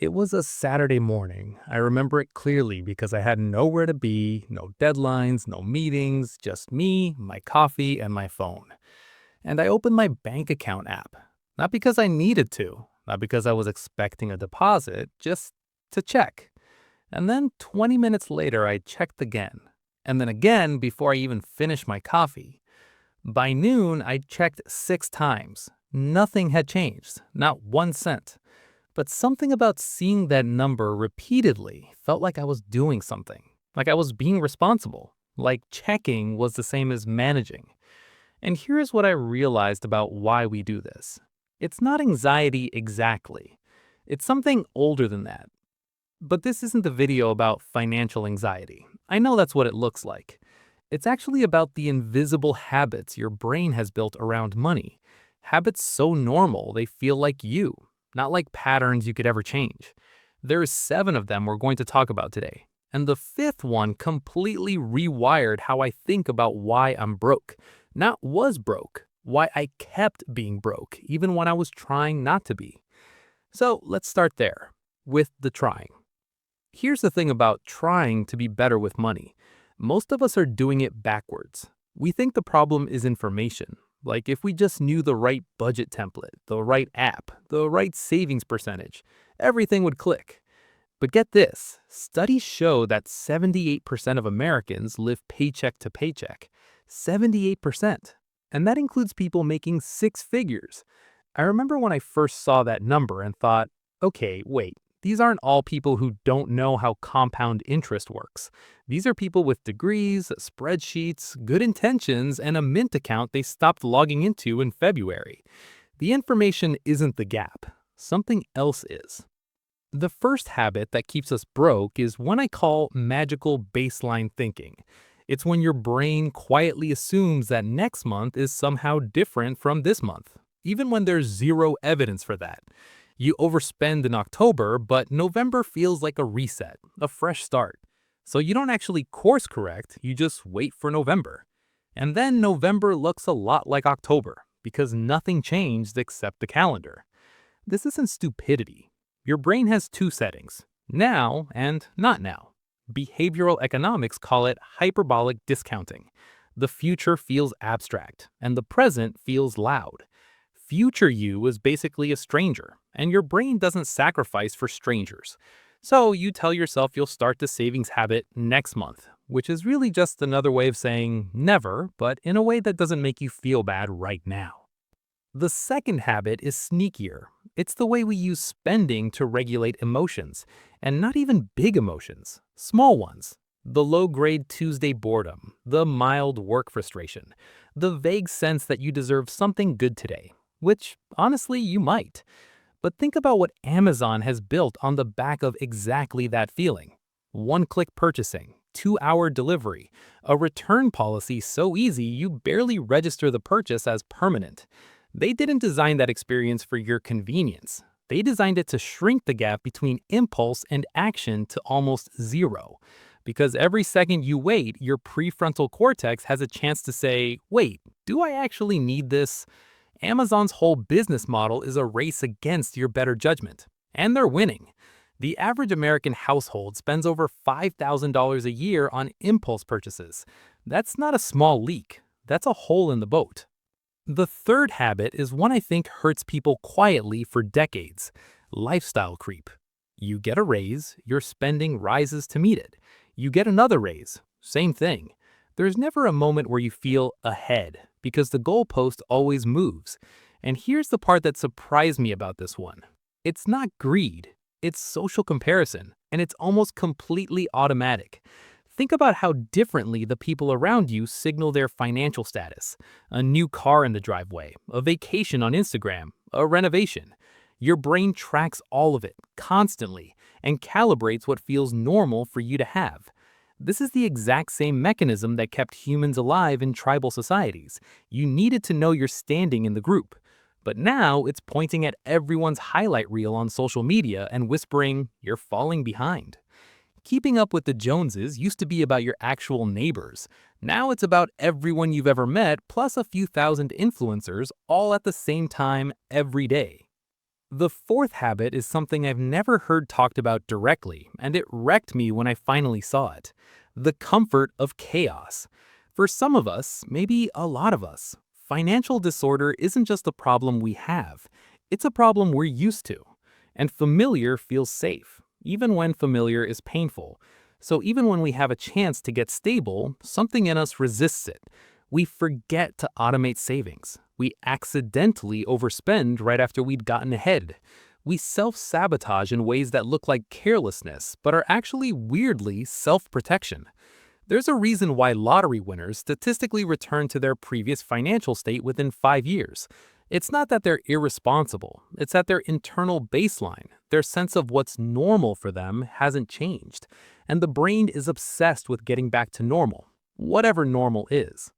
It was a Saturday morning. I remember it clearly because I had nowhere to be, no deadlines, no meetings, just me, my coffee, and my phone. And I opened my bank account app. Not because I needed to, not because I was expecting a deposit, just to check. And then 20 minutes later, I checked again. And then again before I even finished my coffee. By noon, I checked 6 times. Nothing had changed, not 1 cent. But something about seeing that number repeatedly felt like I was doing something, like I was being responsible, like checking was the same as managing. And here's what I realized about why we do this. It's not anxiety exactly. It's something older than that. But this isn't a video about financial anxiety. I know that's what it looks like. It's actually about the invisible habits your brain has built around money. Habits so normal they feel like you, not like patterns you could ever change. There's 7 of them we're going to talk about today. And the 5th one completely rewired how I think about why I'm broke. Not was broke, why I kept being broke, even when I was trying not to be. So let's start there, with the trying. Here's the thing about trying to be better with money. Most of us are doing it backwards. We think the problem is information. Like if we just knew the right budget template, the right app, the right savings percentage, everything would click. But get this, studies show that 78% of Americans live paycheck to paycheck. 78%. And that includes people making 6 figures. I remember when I first saw that number and thought, okay, wait, these aren't all people who don't know how compound interest works. These are people with degrees, spreadsheets, good intentions, and a Mint account they stopped logging into in February. The information isn't the gap. Something else is. The first habit that keeps us broke is what I call magical baseline thinking. It's when your brain quietly assumes that next month is somehow different from this month, even when there's zero evidence for that. You overspend in October, but November feels like a reset, a fresh start. So you don't actually course correct, you just wait for November. And then November looks a lot like October, because nothing changed except the calendar. This isn't stupidity. Your brain has 2 settings, now and not now. Behavioral economics call it hyperbolic discounting. The future feels abstract, and the present feels loud. Future you is basically a stranger, and your brain doesn't sacrifice for strangers. So you tell yourself you'll start the savings habit next month, which is really just another way of saying never, but in a way that doesn't make you feel bad right now. The second habit is sneakier. It's the way we use spending to regulate emotions, and not even big emotions, small ones. The low-grade Tuesday boredom, the mild work frustration, the vague sense that you deserve something good today, which honestly you might. But think about what Amazon has built on the back of exactly that feeling. One-click purchasing, 2-hour delivery, a return policy so easy you barely register the purchase as permanent. They didn't design that experience for your convenience. They designed it to shrink the gap between impulse and action to almost zero. Because every second you wait, your prefrontal cortex has a chance to say, wait, do I actually need this? Amazon's whole business model is a race against your better judgment. And they're winning. The average American household spends over $5,000 a year on impulse purchases. That's not a small leak. That's a hole in the boat. The third habit is one I think hurts people quietly for decades: lifestyle creep. You get a raise, your spending rises to meet it. You get another raise, same thing. There's never a moment where you feel ahead, because the goalpost always moves. And here's the part that surprised me about this one. It's not greed, it's social comparison, and it's almost completely automatic. Think about how differently the people around you signal their financial status. A new car in the driveway, a vacation on Instagram, a renovation. Your brain tracks all of it, constantly, and calibrates what feels normal for you to have. This is the exact same mechanism that kept humans alive in tribal societies. You needed to know your standing in the group. But now it's pointing at everyone's highlight reel on social media and whispering, "You're falling behind." Keeping up with the Joneses used to be about your actual neighbors. Now it's about everyone you've ever met plus a few thousand influencers all at the same time every day. The fourth habit is something I've never heard talked about directly, and it wrecked me when I finally saw it. The comfort of chaos. For some of us, maybe a lot of us, financial disorder isn't just a problem we have, it's a problem we're used to. And familiar feels safe, even when familiar is painful. So even when we have a chance to get stable, something in us resists it. We forget to automate savings. We accidentally overspend right after we'd gotten ahead. We self-sabotage in ways that look like carelessness, but are actually weirdly self-protection. There's a reason why lottery winners statistically return to their previous financial state within 5 years. It's not that they're irresponsible, it's that their internal baseline, their sense of what's normal for them, hasn't changed. And the brain is obsessed with getting back to normal, whatever normal is.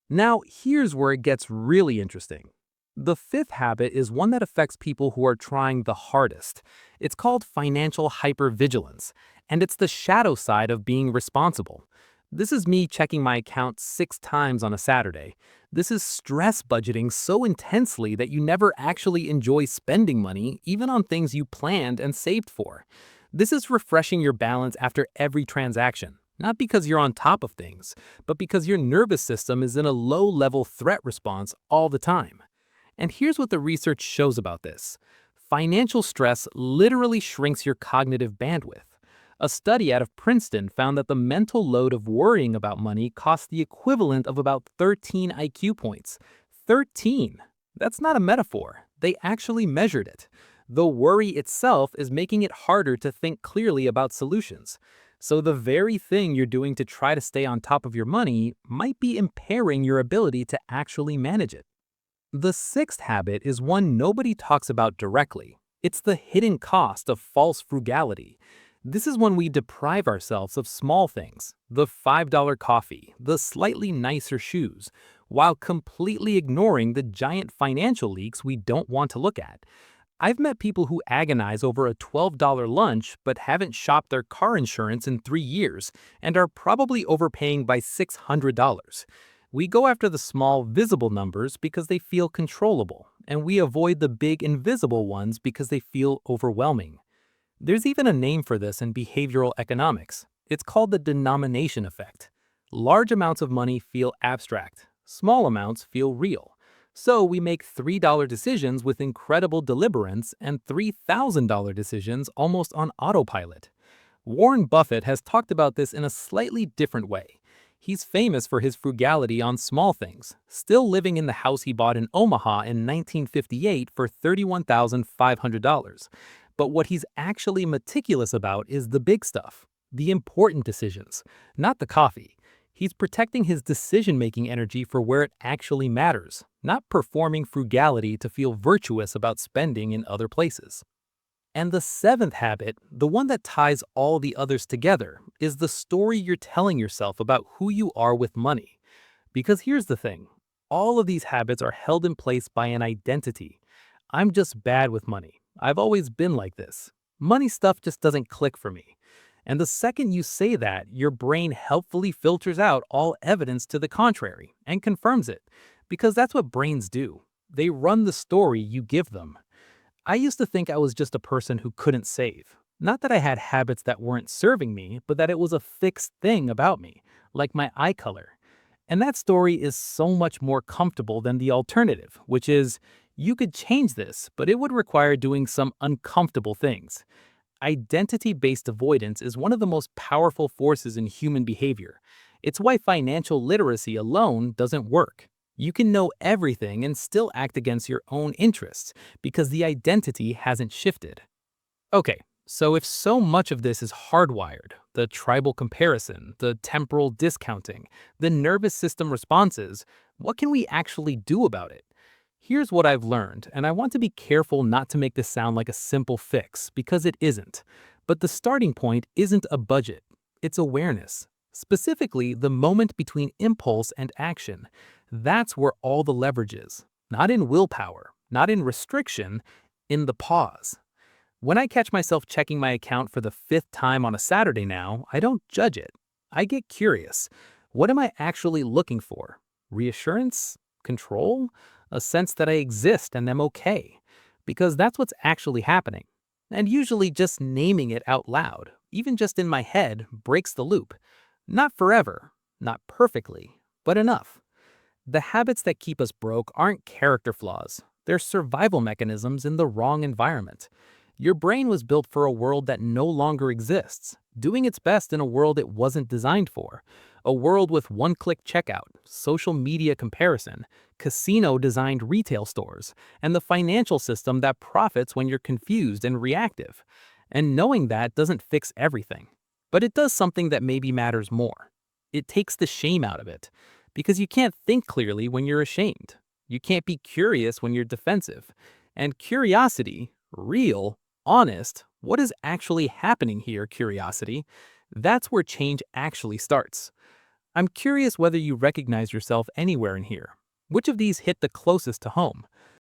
Now, here's where it gets really interesting. The fifth habit is one that affects people who are trying the hardest. It's called financial hypervigilance, and it's the shadow side of being responsible. This is me checking my account 6 times on a Saturday. This is stress budgeting so intensely that you never actually enjoy spending money, even on things you planned and saved for. This is refreshing your balance after every transaction. Not because you're on top of things, but because your nervous system is in a low-level threat response all the time. And here's what the research shows about this. Financial stress literally shrinks your cognitive bandwidth. A study out of Princeton found that the mental load of worrying about money costs the equivalent of about 13 IQ points. 13! That's not a metaphor. They actually measured it. The worry itself is making it harder to think clearly about solutions. So the very thing you're doing to try to stay on top of your money might be impairing your ability to actually manage it. The sixth habit is one nobody talks about directly. It's the hidden cost of false frugality. This is when we deprive ourselves of small things, the $5 coffee, the slightly nicer shoes, while completely ignoring the giant financial leaks we don't want to look at. I've met people who agonize over a $12 lunch but haven't shopped their car insurance in 3 years and are probably overpaying by $600. We go after the small, visible numbers because they feel controllable, and we avoid the big, invisible ones because they feel overwhelming. There's even a name for this in behavioral economics. It's called the denomination effect. Large amounts of money feel abstract. Small amounts feel real. So we make $3 decisions with incredible deliberance and $3,000 decisions almost on autopilot. Warren Buffett has talked about this in a slightly different way. He's famous for his frugality on small things, still living in the house he bought in Omaha in 1958 for $31,500. But what he's actually meticulous about is the big stuff, the important decisions, not the coffee. He's protecting his decision-making energy for where it actually matters, not performing frugality to feel virtuous about spending in other places. And the seventh habit, the one that ties all the others together, is the story you're telling yourself about who you are with money. Because here's the thing, all of these habits are held in place by an identity. I'm just bad with money. I've always been like this. Money stuff just doesn't click for me. And the second you say that, your brain helpfully filters out all evidence to the contrary and confirms it. Because that's what brains do. They run the story you give them. I used to think I was just a person who couldn't save. Not that I had habits that weren't serving me, but that it was a fixed thing about me, like my eye color. And that story is so much more comfortable than the alternative, which is, you could change this, but it would require doing some uncomfortable things. Identity-based avoidance is one of the most powerful forces in human behavior. It's why financial literacy alone doesn't work. You can know everything and still act against your own interests because the identity hasn't shifted. Okay, so if so much of this is hardwired, the tribal comparison, the temporal discounting, the nervous system responses, what can we actually do about it? Here's what I've learned, and I want to be careful not to make this sound like a simple fix, because it isn't. But the starting point isn't a budget, it's awareness. Specifically, the moment between impulse and action. That's where all the leverage is. Not in willpower, not in restriction, in the pause. When I catch myself checking my account for the 5th time on a Saturday now, I don't judge it. I get curious. What am I actually looking for? Reassurance? Control? A sense that I exist and am okay. because that's what's actually happening. And usually just naming it out loud, even just in my head, breaks the loop. Not forever, not perfectly, but enough. The habits that keep us broke aren't character flaws. They're survival mechanisms in the wrong environment. Your brain was built for a world that no longer exists, doing its best in a world it wasn't designed for. A world with one-click checkout, social media comparison, casino-designed retail stores, and the financial system that profits when you're confused and reactive. And knowing that doesn't fix everything. But it does something that maybe matters more. It takes the shame out of it. Because you can't think clearly when you're ashamed. You can't be curious when you're defensive. And curiosity, real, honest, what is actually happening here, curiosity, that's where change actually starts. I'm curious whether you recognize yourself anywhere in here. Which of these hit the closest to home?